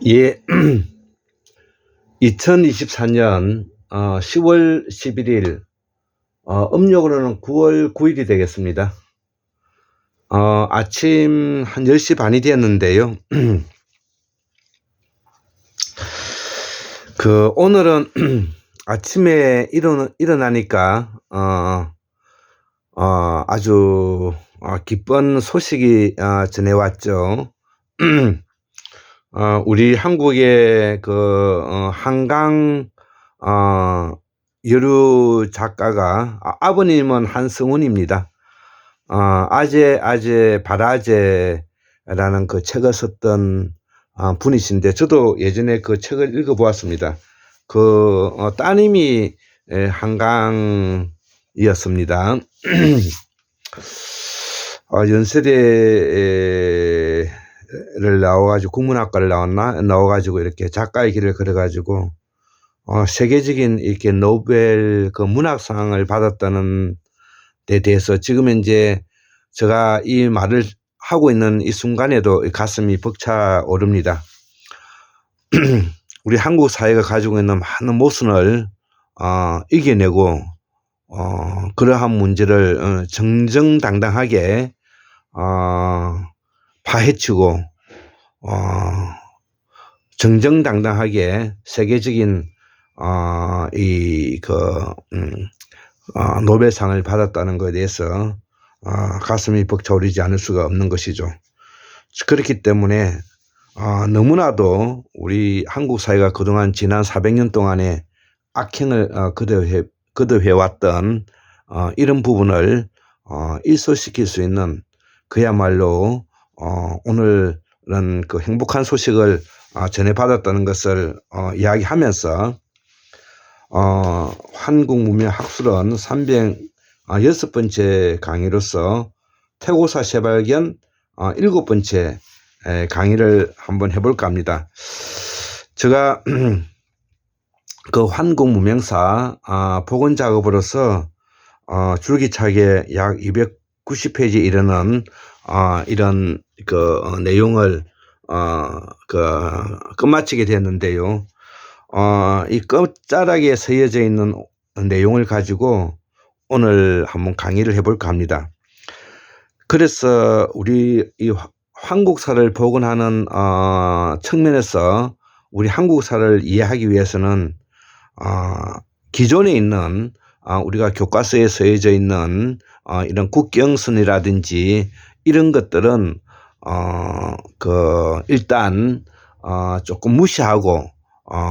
예, 2024년 10월 11일, 음력으로는 9월 9일이 되겠습니다. 아침 한 10시 반이 되었는데요. 오늘은 아침에 일어나니까 아주 기쁜 소식이 전해왔죠. 우리 한국의 한강 여류 작가가, 아버님은 한승훈입니다. 아재 바라제라는 그 책을 썼던 분이신데, 저도 예전에 그 책을 읽어보았습니다. 따님이 한강이었습니다. 연세대를 나와가지고 국문학과를 나와가지고 이렇게 작가의 길을 걸어가지고 세계적인 이렇게 노벨 문학상을 받았다는 데 대해서 지금 이제 제가 이 말을 하고 있는 이 순간에도 가슴이 벅차오릅니다. 우리 한국 사회가 가지고 있는 많은 모순을 이겨내고 그러한 문제를 정정당당하게 파헤치고 정정당당하게 세계적인 노벨상을 받았다는 것에 대해서 가슴이 벅차오르지 않을 수가 없는 것이죠. 그렇기 때문에 너무나도 우리 한국 사회가 그동안 지난 400년 동안의 악행을 거듭해왔던 이런 부분을 일소시킬 수 있는, 그야말로 오늘은 그 행복한 소식을 전해받았다는 것을 이야기하면서 한국문명학술원 306번째 강의로서 태고사 재발견 7번째 강의를 한번 해볼까 합니다. 제가 그 한국문명사 복원 작업으로서 줄기차게 약 290페이지 이르는 이런 내용을 끝마치게 됐는데요. 이 끝자락에 서여져 있는 내용을 가지고 오늘 한번 강의를 해볼까 합니다. 그래서 우리 이 한국사를 복원하는 측면에서 우리 한국사를 이해하기 위해서는 기존에 있는 우리가 교과서에 서여져 있는 이런 국경선이라든지 이런 것들은 일단 조금 무시하고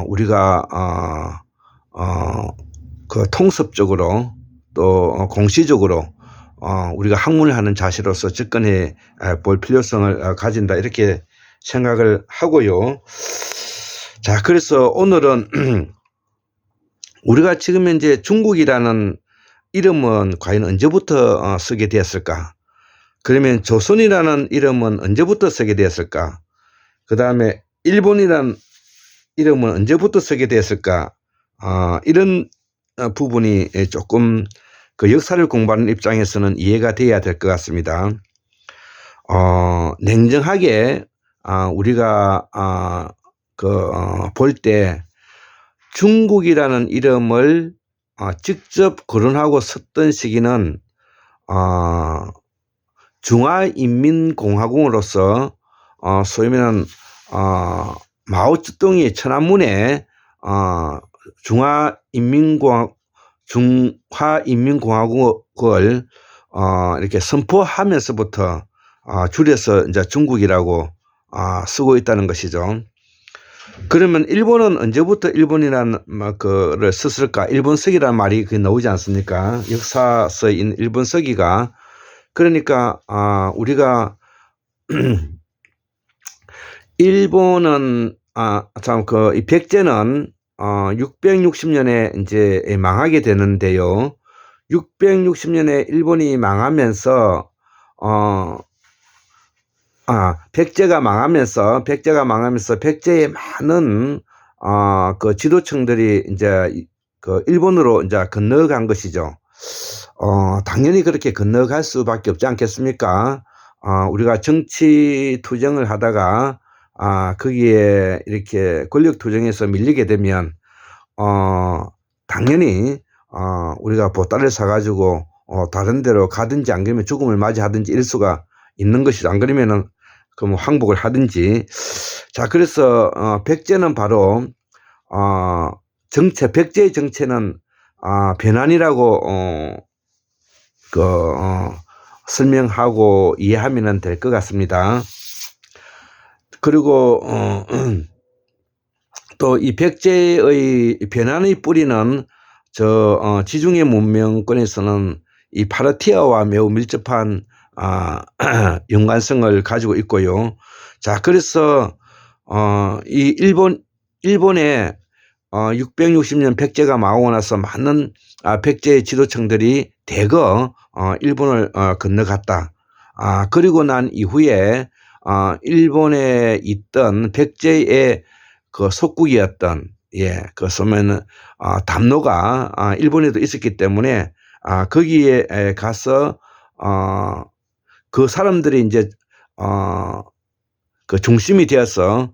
우리가 통섭적으로 또 공시적으로 우리가 학문을 하는 자세로서 접근해 볼 필요성을 가진다, 이렇게 생각을 하고요. 자, 그래서 오늘은 우리가 지금 현재 중국이라는 이름은 과연 언제부터 쓰게 되었을까? 그러면 조선이라는 이름은 언제부터 쓰게 되었을까? 그 다음에 일본이라는 이름은 언제부터 쓰게 되었을까? 이런 부분이 조금 그 역사를 공부하는 입장에서는 이해가 돼야 될 것 같습니다. 냉정하게 우리가 볼 때 중국이라는 이름을 직접 거론하고 썼던 시기는 중화인민공화국으로서 소위 말하는 마오쩌둥이 천안문에 중화인민공화국을 이렇게 선포하면서부터 줄여서 이제 중국이라고 쓰고 있다는 것이죠. 그러면 일본은 언제부터 일본이라는 거를 썼을까? 일본서기라는 말이 나오지 않습니까? 역사서에 있는 일본서기가. 그러니까 우리가 일본은 이 백제는 660년에 이제 망하게 되는데요. 660년에 일본이 망하면서 백제가 망하면서 백제의 많은 그 지도층들이 이제 일본으로 이제 건너간 것이죠. 당연히 그렇게 건너갈 수밖에 없지 않겠습니까? 우리가 정치 투쟁을 하다가 거기에 이렇게 권력 투쟁에서 밀리게 되면 당연히 우리가 보따리를 사가지고 다른 데로 가든지 안 그러면 죽음을 맞이하든지 이럴 수가 있는 것이죠. 안 그러면은 그럼 항복을 하든지. 자, 그래서 백제는 바로 백제의 정체는 변환이라고 설명하고 이해하면 될 것 같습니다. 그리고 또 이 백제의 변환의 뿌리는 지중해 문명권에서는 이 파르티아와 매우 밀접한 연관성을 가지고 있고요. 자, 그래서 이 일본에 660년 백제가 망하고 나서 많은 백제의 지도층들이 대거 일본을 건너갔다. 그리고 난 이후에 일본에 있던 백제의 그 속국이었던 그 소면은 담로가 일본에도 있었기 때문에 거기에 가서 그 사람들이 이제 그 중심이 되어서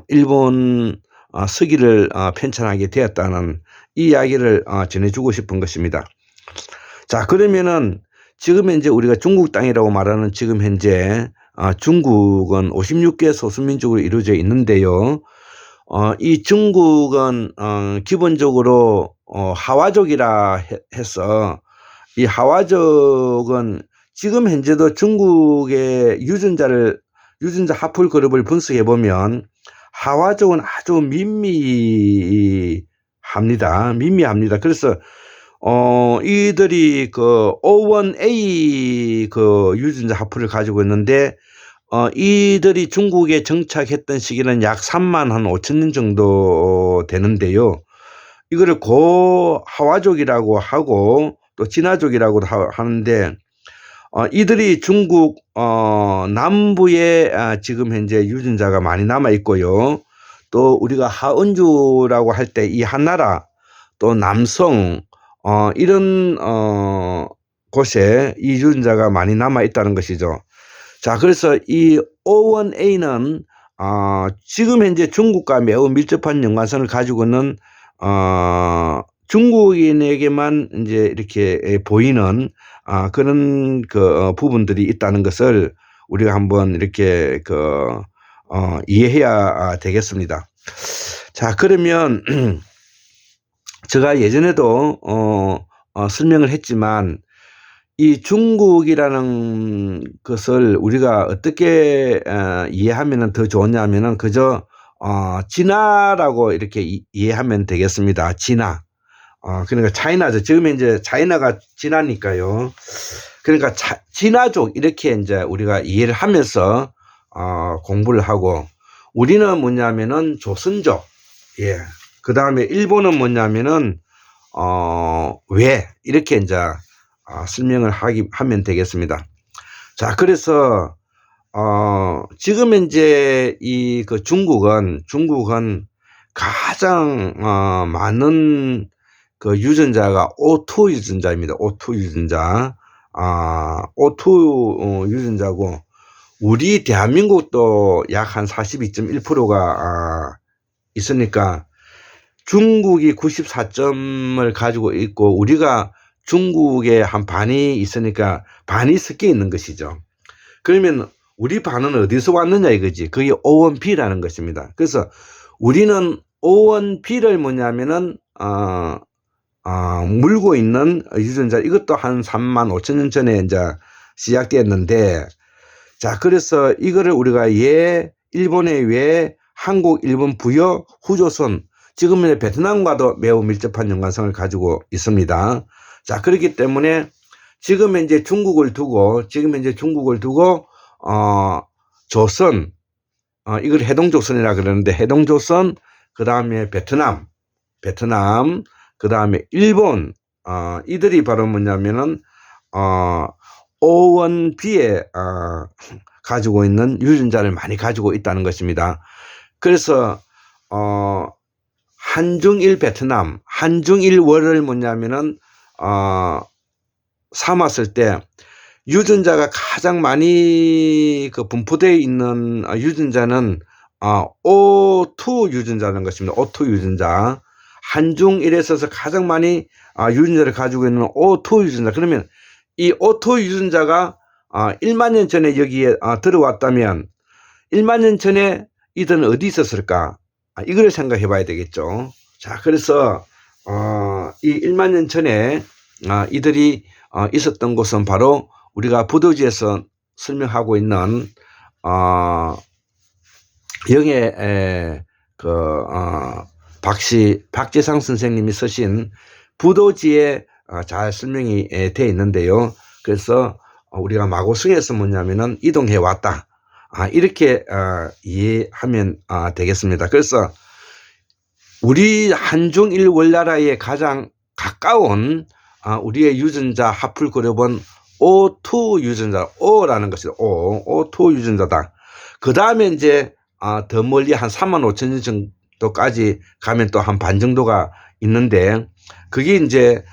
일본 서기를 편찬하게 되었다는 이 이야기를 전해주고 싶은 것입니다. 자, 그러면은 지금 현재 우리가 중국 땅이라고 말하는 지금 현재 중국은 56개 소수민족으로 이루어져 있는데요. 이 중국은 기본적으로 하와족이라 해서 이 하와족은 지금 현재도 중국의 유전자 하풀 그룹을 분석해 보면 하와족은 아주 미미합니다. 그래서 이들이 그 O1A 그 유전자 하풀을 가지고 있는데 이들이 중국에 정착했던 시기는 약 3만 한 5천 년 정도 되는데요. 이거를 고하와족이라고 하고 또 진화족이라고 하는데 이들이 중국 남부에 지금 현재 유전자가 많이 남아 있고요. 또 우리가 하은주라고 할 때 이 한나라 또 남성 이런 곳에 이 유전자가 많이 남아 있다는 것이죠. 자, 그래서 이 O1A는 지금 현재 중국과 매우 밀접한 연관성을 가지고 있는 중국인에게만 이제 이렇게 보이는 그런 그 부분들이 있다는 것을 우리가 한번 이렇게 이해해야 되겠습니다. 자, 그러면 제가 예전에도 설명을 했지만 이 중국이라는 것을 우리가 어떻게 이해하면 더 좋냐면은 그저 진화라고 이렇게 이해하면 되겠습니다. 진화. 그러니까 차이나죠. 지금 이제 차이나가 진화니까요. 그러니까 진화족 이렇게 이제 우리가 이해를 하면서 공부를 하고 우리는 뭐냐면은 조선족. 예. 그 다음에 일본은 뭐냐면은 왜 이렇게 이제 설명을 하면 되겠습니다. 자, 그래서 지금 이제 이 그 중국은 가장 많은 그 유전자가 O2 유전자입니다. O2 유전자. O2 유전자고 우리 대한민국도 약 한 42.1%가 있으니까 중국이 94점을 가지고 있고 우리가 중국에 한 반이 있으니까 반이 섞여 있는 것이죠. 그러면 우리 반은 어디서 왔느냐 이거지. 그게 O1B라는 것입니다. 그래서 우리는 O1B를 뭐냐면은 물고 있는 유전자 이것도 한 3만 5천 년 전에 이제 시작되었는데 자, 그래서 이거를 우리가 일본의 왜 한국, 일본 부여, 후조선 지금은 베트남과도 매우 밀접한 연관성을 가지고 있습니다. 자, 그렇기 때문에 지금 현재 중국을 두고 조선 이걸 해동조선이라 그러는데 해동조선 그 다음에 베트남 그 다음에 일본 이들이 바로 뭐냐면은 O1B에 가지고 있는 유전자를 많이 가지고 있다는 것입니다. 그래서 한중일 베트남, 한중일 월을 뭐냐면은 삼았을 때 유전자가 가장 많이 그 분포되어 있는 유전자는 O2 유전자라는 것입니다. O2 유전자. 한중 1에서 가장 많이 유전자를 가지고 있는 O2 유전자. 그러면 이 O2 유전자가 1만 년 전에 여기에 들어왔다면 1만 년 전에 이들은 어디 있었을까? 이걸 생각해 봐야 되겠죠. 자, 그래서 이 1만 년 전에 이들이 있었던 곳은 바로 우리가 부도지에서 설명하고 있는 영의 박재상 선생님이 쓰신 부도지에 잘 설명이 되어 있는데요. 그래서 우리가 마고성에서 뭐냐면은 이동해 왔다. 이렇게 이해하면 되겠습니다. 그래서 우리 한중일 월나라에 가장 가까운 우리의 유전자 합을 그려본 O2 유전자, O라는 것이죠. O2 유전자다. 그 다음에 이제 더 멀리 한 3만 5천 년 정도까지 가면 또 한 반 정도가 있는데, 그게 이제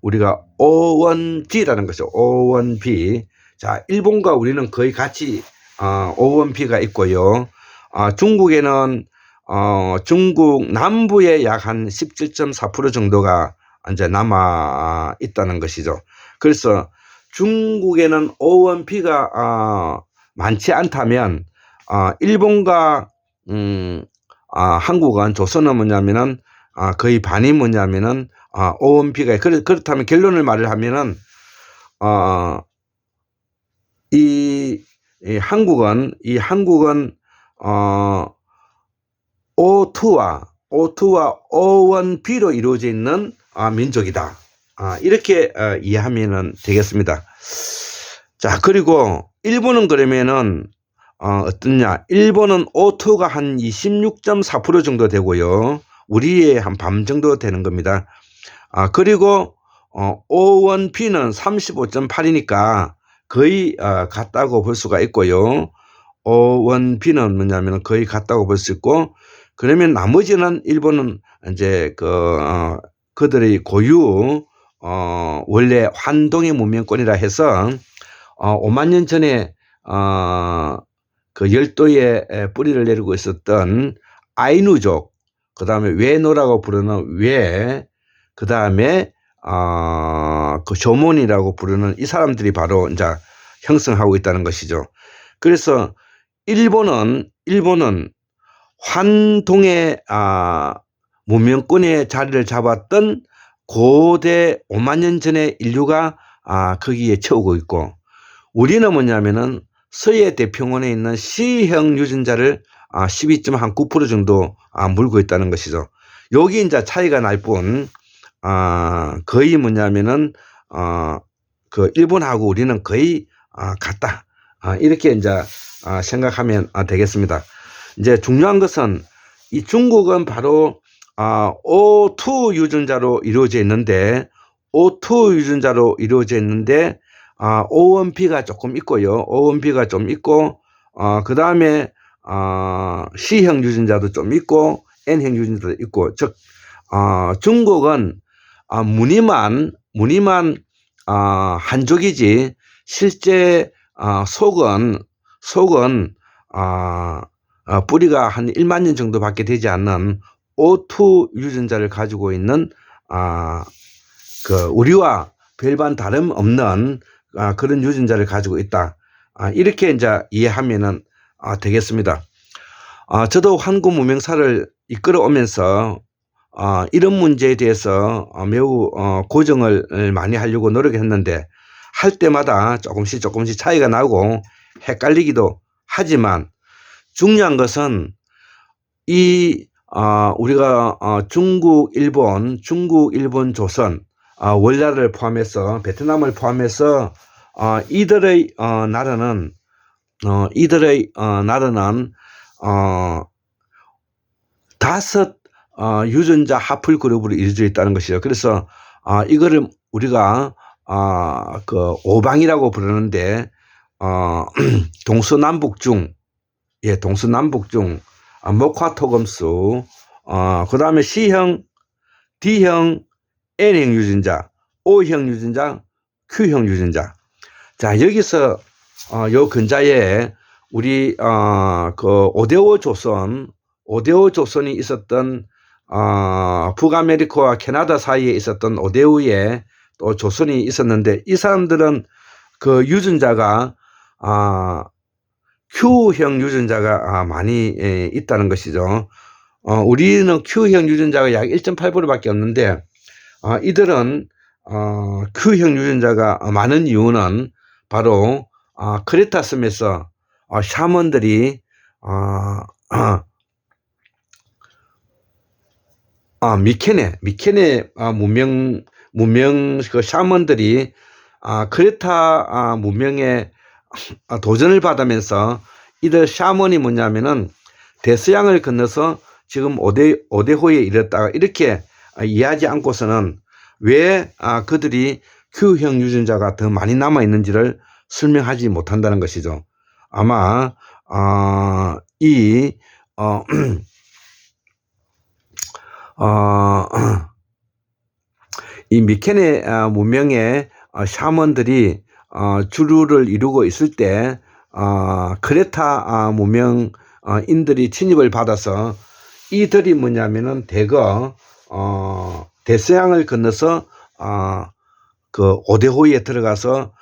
우리가 O1B라는 것이죠. O1B. 자, 일본과 우리는 거의 같이 O1B가 있고요. 중국에는 중국 남부에 약 한 17.4% 정도가 이제 남아 있다는 것이죠. 그래서 중국에는 O1B가 많지 않다면 일본과 한국은 조선은 뭐냐면은 거의 반이 뭐냐면은 O1B가 그렇다면 결론을 말을 하면은 이 한국은 O2와 O1B로 이루어져 있는 민족이다. 이렇게 이해하면 되겠습니다. 자, 그리고 일본은 그러면은 어떠냐? 일본은 O2가 한 26.4% 정도 되고요. 우리의 한 반 정도 되는 겁니다. 그리고 O1B는 35.8이니까 거의 같다고 볼 수가 있고요. O1B는 뭐냐면 거의 같다고 볼 수 있고, 그러면 나머지는 일본은 이제 그들의 고유 원래 환동의 문명권이라 해서 5만 년 전에 그 열도에 뿌리를 내리고 있었던 아이누족, 그 다음에 외노라고 부르는 외, 그 다음에 그 조몬이라고 부르는 이 사람들이 바로 이제 형성하고 있다는 것이죠. 그래서 일본은 환동의 문명권의 자리를 잡았던 고대 5만 년 전의 인류가 거기에 채우고 있고, 우리는 뭐냐면은 서해 대평원에 있는 C형 유전자를 12.9% 정도 물고 있다는 것이죠. 여기 이제 차이가 날 뿐 거의 뭐냐면은 그 일본하고 우리는 거의 같다. 이렇게 이제 생각하면 되겠습니다. 이제 중요한 것은 이 중국은 바로 O2 유전자로 이루어져 있는데, O1B가 조금 있고요. O1B가 좀 있고, 그 다음에 C형 유전자도 좀 있고, N형 유전자도 있고, 즉 중국은 무늬만 한족이지 실제 속은 뿌리가 한 1만 년 정도밖에 되지 않는 O2 유전자를 가지고 있는 우리와 별반 다름없는 그런 유전자를 가지고 있다. 이렇게 이제 이해하면은 되겠습니다. 저도 한국 문명사를 이끌어오면서 이런 문제에 대해서 매우 고정을 많이 하려고 노력했는데, 할 때마다 조금씩 차이가 나고 헷갈리기도 하지만, 중요한 것은 우리가 중국, 일본, 조선, 월나라를 포함해서 베트남을 포함해서 이들의 나라는 다섯 유전자 합을 그룹으로 이루어져 있다는 것이죠. 그래서 이거를 우리가 그 오방이라고 부르는데, 동서남북중 목화토금수, 그 다음에 C형, D형, N형 유전자, O형 유전자, Q형 유전자. 자, 여기서 요 근자에 우리 그 오데오 조선이 있었던 북아메리카와 캐나다 사이에 있었던 오데오에 또 조선이 있었는데, 이 사람들은 그 유전자가 Q형 유전자가 많이 있다는 것이죠. 우리는 Q형 유전자가 약 1.8%밖에 없는데, 이들은 Q형 유전자가 많은 이유는 바로 크레타섬에서 샤먼들이 미케네 문명 그 샤먼들이 크레타 문명에 도전을 받으면서, 이들 샤먼이 뭐냐면은 대서양을 건너서 지금 오데호에 이르렀다가 이렇게 이해하지 않고서는 왜 그들이 Q형 유전자가 더 많이 남아 있는지를 설명하지 못한다는 것이죠. 아마 이 미케네 문명의 샤먼들이 주류를 이루고 있을 때 크레타 문명인들이 침입을 받아서, 이들이 뭐냐면은 대거 대서양을 건너서 그 오데호에 들어가서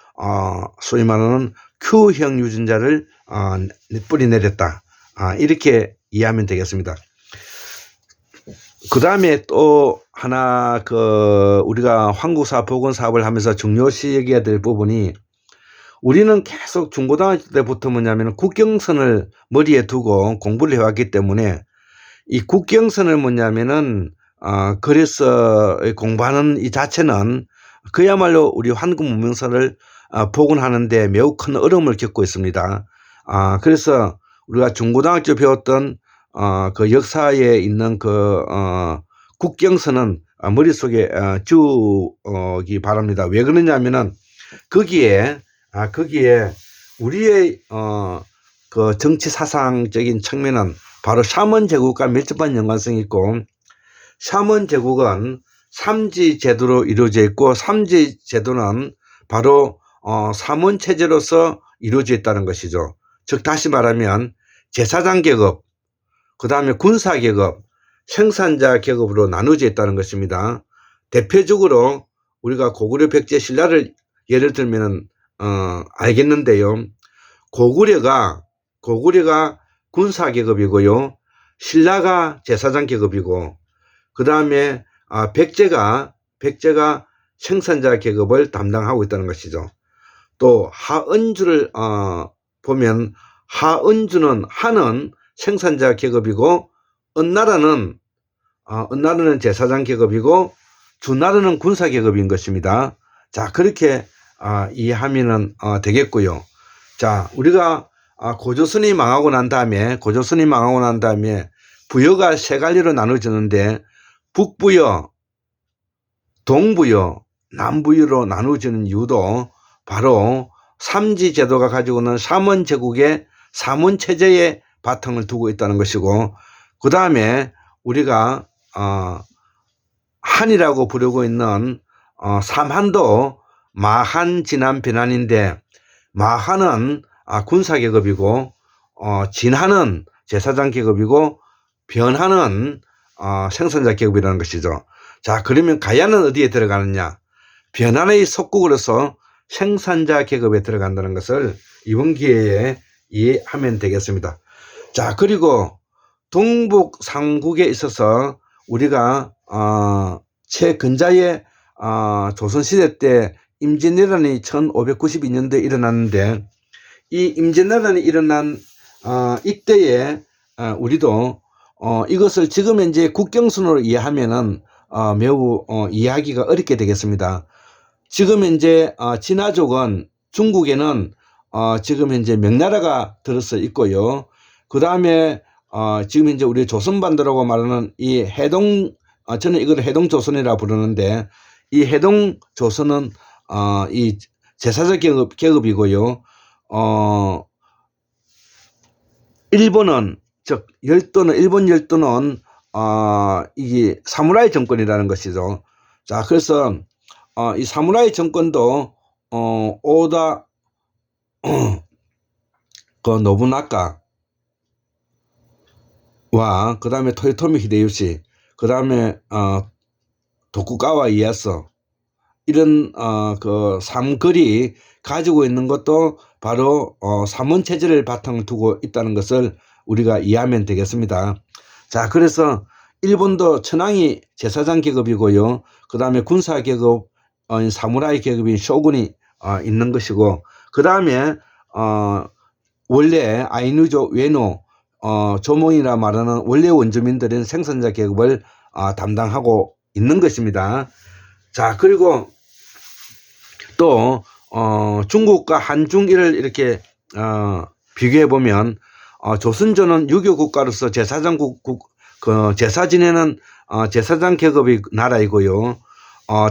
소위 말하는 Q형 유전자를 뿌리내렸다, 이렇게 이해하면 되겠습니다. 그 다음에 또 하나 우리가 황구사 복원 사업을 하면서 중요시 여겨야 될 부분이, 우리는 계속 중고등학교 때부터 뭐냐면 국경선을 머리에 두고 공부를 해왔기 때문에, 이 국경선을 뭐냐면은 그래서 공부하는 이 자체는 그야말로 우리 한국 문명사를 복원하는데 매우 큰 어려움을 겪고 있습니다. 그래서 우리가 중고등학교 배웠던 그 역사에 있는 그 국경선은 머릿속에 주기 바랍니다. 왜 그러냐면은 거기에 우리의 그 정치 사상적인 측면은 바로 샤먼 제국과 밀접한 연관성이 있고, 샤먼 제국은 삼지 제도로 이루어져 있고, 삼지 제도는 바로 사문 체제로서 이루어져 있다는 것이죠. 즉 다시 말하면 제사장 계급, 그 다음에 군사 계급, 생산자 계급으로 나누어져 있다는 것입니다. 대표적으로 우리가 고구려 백제 신라를 예를 들면 알겠는데요. 고구려가 군사 계급이고요, 신라가 제사장 계급이고, 그 다음에 백제가 생산자 계급을 담당하고 있다는 것이죠. 또 하은주를 보면, 하는 생산자 계급이고, 은나라는 제사장 계급이고, 주나라는 군사 계급인 것입니다. 자, 그렇게 이해하면 되겠고요. 자, 우리가 고조선이 망하고 난 다음에 부여가 세 갈래로 나눠지는데, 북부여, 동부여, 남부여로 나눠지는 이유도 바로 삼지 제도가 가지고 있는 샤먼 제국의 사문 체제에 바탕을 두고 있다는 것이고, 그 다음에 우리가 한이라고 부르고 있는 삼한도 마한, 진한, 변한인데, 마한은 군사 계급이고, 진한은 제사장 계급이고, 변한은 생산자 계급이라는 것이죠. 자, 그러면 가야는 어디에 들어가느냐? 변한의 속국으로서 생산자 계급에 들어간다는 것을 이번 기회에 이해하면 되겠습니다. 자, 그리고 동북 삼국에 있어서 우리가 최근자의 조선시대 때 임진왜란이 1592년도에 일어났는데, 이 임진왜란이 일어난 이때에 우리도 이것을 지금 이제 국경선으로 이해하면은 매우 이해하기가 어렵게 되겠습니다. 지금 이제 진화족은 중국에는 지금 현재 명나라가 들어서 있고요. 그 다음에 지금 현재 우리 조선반도라고 말하는 이 해동, 저는 이걸 해동조선이라 부르는데, 이 해동조선은 이 제사적 계급이고요. 일본은, 즉 일본 열도는 이게 사무라이 정권이라는 것이죠. 자, 그래서 이 사무라이 정권도 오다 그 노부나카와 그 다음에 토요토미 히데요시, 그 다음에 도쿠가와 이에야스, 이런 그 삼걸이 가지고 있는 것도 바로 삼원 체제를 바탕을 두고 있다는 것을 우리가 이해하면 되겠습니다. 자, 그래서 일본도 천황이 제사장 계급이고요. 그 다음에 군사 계급, 사무라이 계급인 쇼군이 있는 것이고, 그 다음에 원래 아이누족 외노 조몽이라 말하는 원래 원주민들은 생산자 계급을 담당하고 있는 것입니다. 자, 그리고 또 중국과 한중일을 이렇게 비교해 보면 조선조는 유교 국가로서 제사 지내는 제사장 계급의 나라이고요.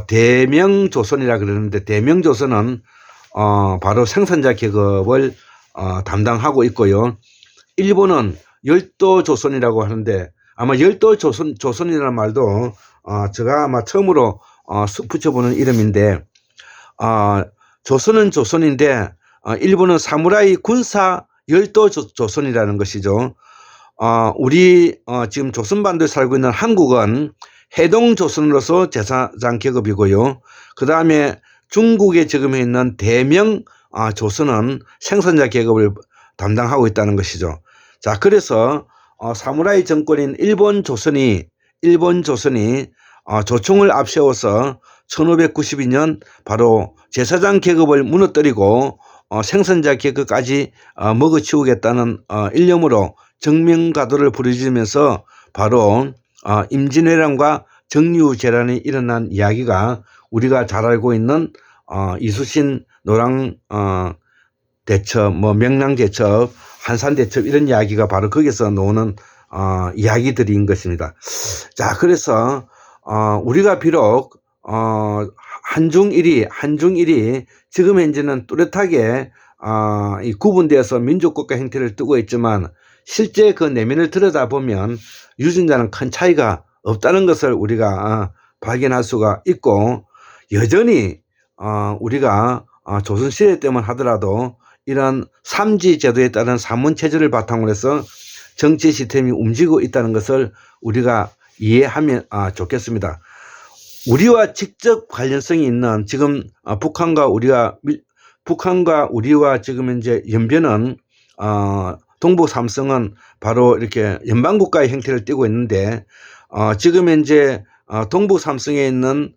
대명조선이라 그러는데, 대명조선은 바로 생산자 계급을 담당하고 있고요. 일본은 열도조선이라고 하는데, 아마 열도조선이라는 말도 제가 아마 처음으로 붙여보는 이름인데, 조선은 조선인데 일본은 사무라이 군사 열도조선이라는 것이죠. 우리 지금 조선반도에 살고 있는 한국은 해동조선으로서 제사장 계급이고요. 그 다음에 중국에 지금 있는 대명조선은 생산자 계급을 담당하고 있다는 것이죠. 자, 그래서 사무라이 정권인 일본 조선이 조총을 앞세워서 1592년 바로 제사장 계급을 무너뜨리고 생산자 계급까지 먹어치우겠다는 일념으로 정명가도를 부르짖으면서 바로 임진왜란과 정류재란이 일어난 이야기가 우리가 잘 알고 있는 이수신 노랑 대첩, 명랑대첩, 한산대첩, 이런 이야기가 바로 거기서 나오는 이야기들인 것입니다. 자, 그래서 우리가 비록 한중일이 지금 현재는 뚜렷하게 이 구분되어서 민족국가 형태를 띠고 있지만, 실제 그 내면을 들여다보면 유전자는 큰 차이가 없다는 것을 우리가 발견할 수가 있고, 여전히 우리가 조선시대 때만 하더라도 이런 삼지 제도에 따른 삼원체제를 바탕으로 해서 정치 시스템이 움직이고 있다는 것을 우리가 이해하면 좋겠습니다. 우리와 직접 관련성이 있는, 지금 북한과 우리와 지금 현재 연변은 동북 삼성은 바로 이렇게 연방국가의 형태를 띠고 있는데, 지금 현재 동북 삼성에 있는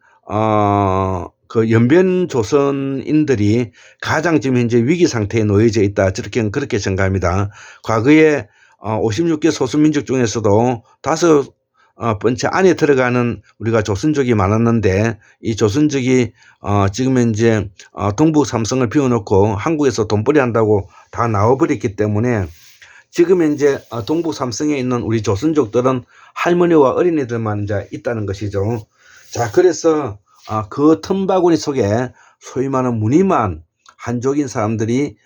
그 연변 조선인들이 가장 지금 현재 위기 상태에 놓여져 있다, 그렇게 생각합니다. 과거에 56개 소수민족 중에서도 5번째 안에 들어가는 우리가 조선족이 많았는데, 이 조선족이 지금 현재 동북 삼성을 비워놓고 한국에서 돈벌이 한다고 다 나와버렸기 때문에, 지금 현재 동북 삼성에 있는 우리 조선족들은 할머니와 어린이들만 이제 있다는 것이죠. 자, 그래서 그 틈바구니 속에 소위 말하는 무늬만 한족인 사람들이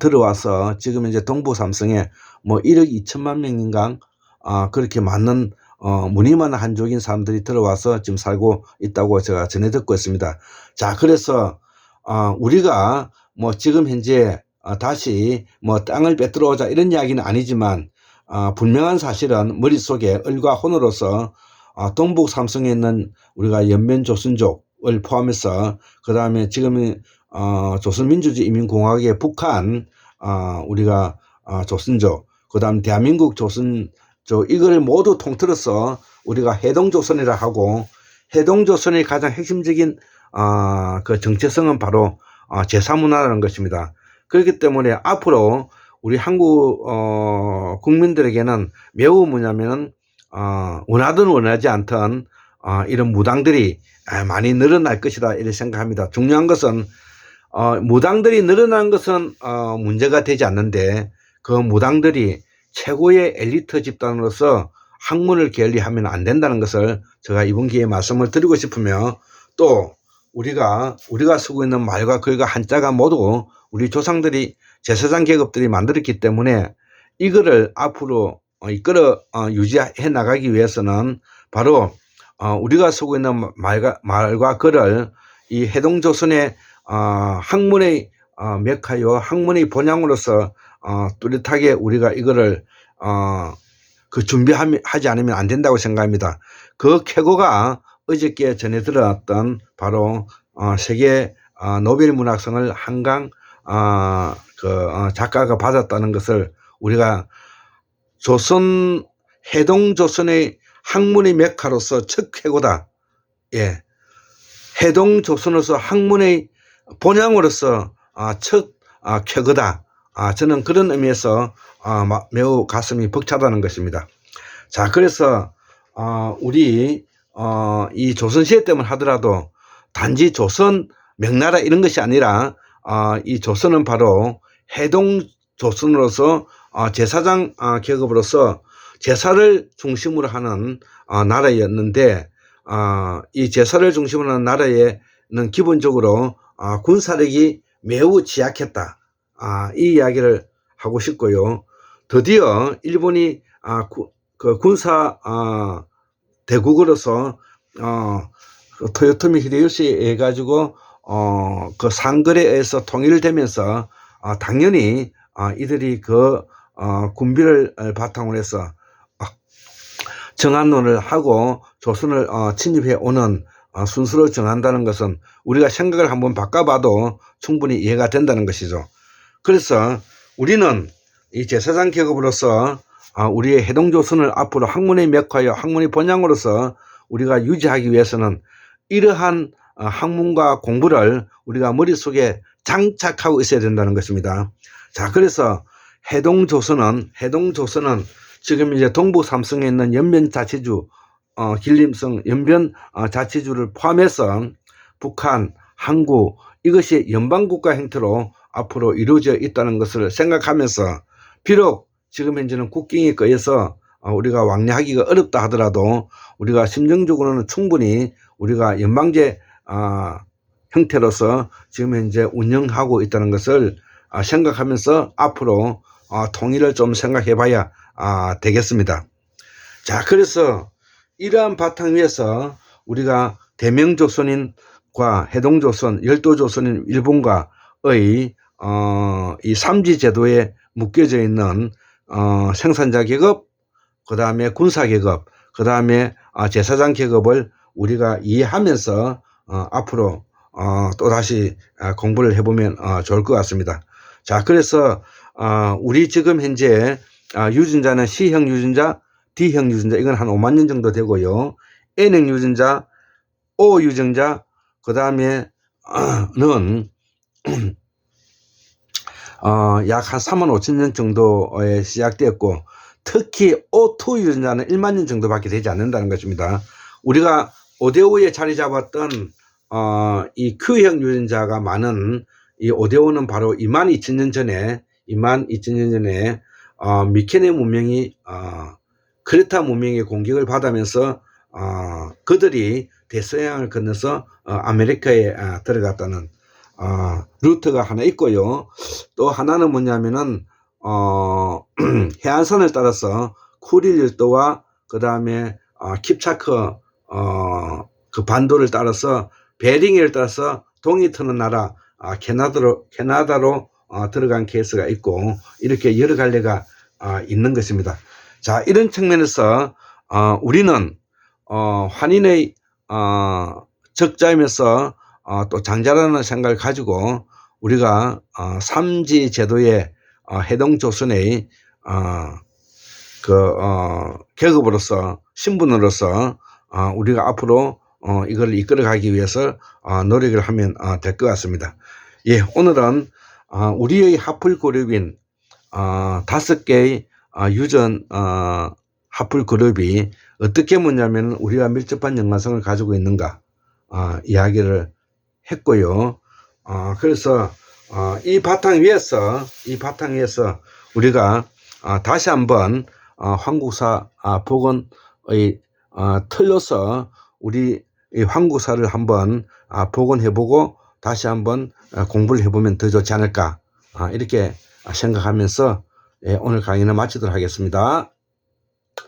들어와서 지금 현재 동북 삼성에 1억 2천만 명인가 그렇게 많은 무늬만 한족인 사람들이 들어와서 지금 살고 있다고 제가 전해 듣고 있습니다. 자, 그래서 우리가 지금 현재 다시 땅을 빼들어오자 이런 이야기는 아니지만, 분명한 사실은 머릿속에 을과 혼으로서 동북 삼성에 있는 우리가 연변 조선족을 포함해서, 그 다음에 지금 조선민주주의인민공화국의 북한 우리가 조선족, 그 다음 대한민국 조선족, 이걸 모두 통틀어서 우리가 해동조선이라 하고, 해동조선의 가장 핵심적인 그 정체성은 바로 제3문화라는 것입니다. 그렇기 때문에 앞으로 우리 한국 국민들에게는 매우 뭐냐면은 원하든 원하지 않든 이런 무당들이 많이 늘어날 것이다, 이렇게 생각합니다. 중요한 것은 무당들이 늘어난 것은 문제가 되지 않는데, 그 무당들이 최고의 엘리트 집단으로서 학문을 게을리하면 안 된다는 것을 제가 이번 기회에 말씀을 드리고 싶으며, 또 우리가 쓰고 있는 말과 글과 한자가 모두 우리 조상들이 제사장 계급들이 만들었기 때문에, 이거를 앞으로 이끌어 유지해 나가기 위해서는 바로 우리가 쓰고 있는 말과 글을 이 해동조선의 학문의 메카요 학문의 본향으로서 뚜렷하게 우리가 이거를 준비하지 않으면 안 된다고 생각합니다. 그 쾌거가 어저께 전해 들었던 바로 세계 노벨 문학상을 한강 작가가 받았다는 것을 우리가 해동조선의 학문의 메카로서 첫 쾌거다. 예. 해동조선으로서 학문의 본향으로서 첫 쾌거다. 저는 그런 의미에서 매우 가슴이 벅차다는 것입니다. 자, 그래서 우리 이 조선시대 때문에 하더라도 단지 조선 명나라 이런 것이 아니라 이 조선은 바로 해동조선으로서 제사장 계급으로서 제사를 중심으로 하는 나라였는데 이 제사를 중심으로 하는 나라에는 기본적으로 군사력이 매우 취약했다. 이 이야기를 하고 싶고요. 드디어 일본이 그 군사 대국으로서 토요토미 히데요시 해가지고 그 상거래에 의해서 통일되면서 당연히 이들이 그 군비를 바탕으로 해서 정한론을 하고 조선을 침입해 오는 순서로 정한다는 것은 우리가 생각을 한번 바꿔봐도 충분히 이해가 된다는 것이죠. 그래서 우리는 이 제사장 계급으로서 우리의 해동조선을 앞으로 학문의 메카여 학문의 본향으로서 우리가 유지하기 위해서는 이러한 학문과 공부를 우리가 머릿속에 장착하고 있어야 된다는 것입니다. 자, 그래서 해동조선은 지금 이제 동북 삼성에 있는 연변자치주, 길림성 연변자치주를 포함해서 북한, 한국 이것이 연방국가 형태로 앞으로 이루어져 있다는 것을 생각하면서 비록 지금 현재는 국경이 꺼여서 우리가 왕래하기가 어렵다 하더라도 우리가 심정적으로는 충분히 우리가 연방제 형태로서 지금 현재 운영하고 있다는 것을 생각하면서 앞으로 통일을 좀 생각해 봐야 되겠습니다. 자, 그래서 이러한 바탕 위에서 우리가 대명조선인과 해동조선, 열도조선인 일본과의 이 삼지 제도에 묶여져 있는 생산자 계급, 그 다음에 군사 계급, 그 다음에 제사장 계급을 우리가 이해하면서 앞으로 또다시 공부를 해보면 좋을 것 같습니다. 자, 그래서 우리 지금 현재 유전자는 C형 유전자, D형 유전자 이건 한 5만 년 정도 되고요. N형 유전자, O 유전자, 그 다음에 는 약 한 3만 5천 년 정도에 시작되었고 특히 O2 유전자는 1만 년 정도밖에 되지 않는다는 것입니다. 우리가 오데오에 자리 잡았던 이 Q형 유전자가 많은 이 오데오는 바로 2만 2천 년 전에 미케네 문명이 크레타 문명의 공격을 받으면서 그들이 대서양을 건너서 아메리카에 들어갔다는 루트가 하나 있고요. 또 하나는 뭐냐면은 해안선을 따라서 쿠릴 열도와 그 다음에 킵차크 그 반도를 따라서 베링해를 따라서 동이 트는 나라 캐나다로 들어간 케이스가 있고 이렇게 여러 갈래가 있는 것입니다. 자, 이런 측면에서 우리는 환인의 적자이면서 또 장자라는 생각을 가지고 우리가 삼지 제도의 해동조선의 계급으로서 신분으로서 우리가 앞으로 이걸 이끌어가기 위해서 노력을 하면 될 것 같습니다. 예, 오늘은 우리의 하풀 그룹인 5개의 유전 하풀 그룹이 어떻게 뭐냐면 우리와 밀접한 연관성을 가지고 있는가 이야기를 했고요. 그래서 이 바탕 위에서 우리가 다시 한번 황국사 복원의 틀로서 우리 이 황국사를 한번 복원해보고 다시 한번 공부를 해보면 더 좋지 않을까 이렇게 생각하면서 오늘 강의는 마치도록 하겠습니다.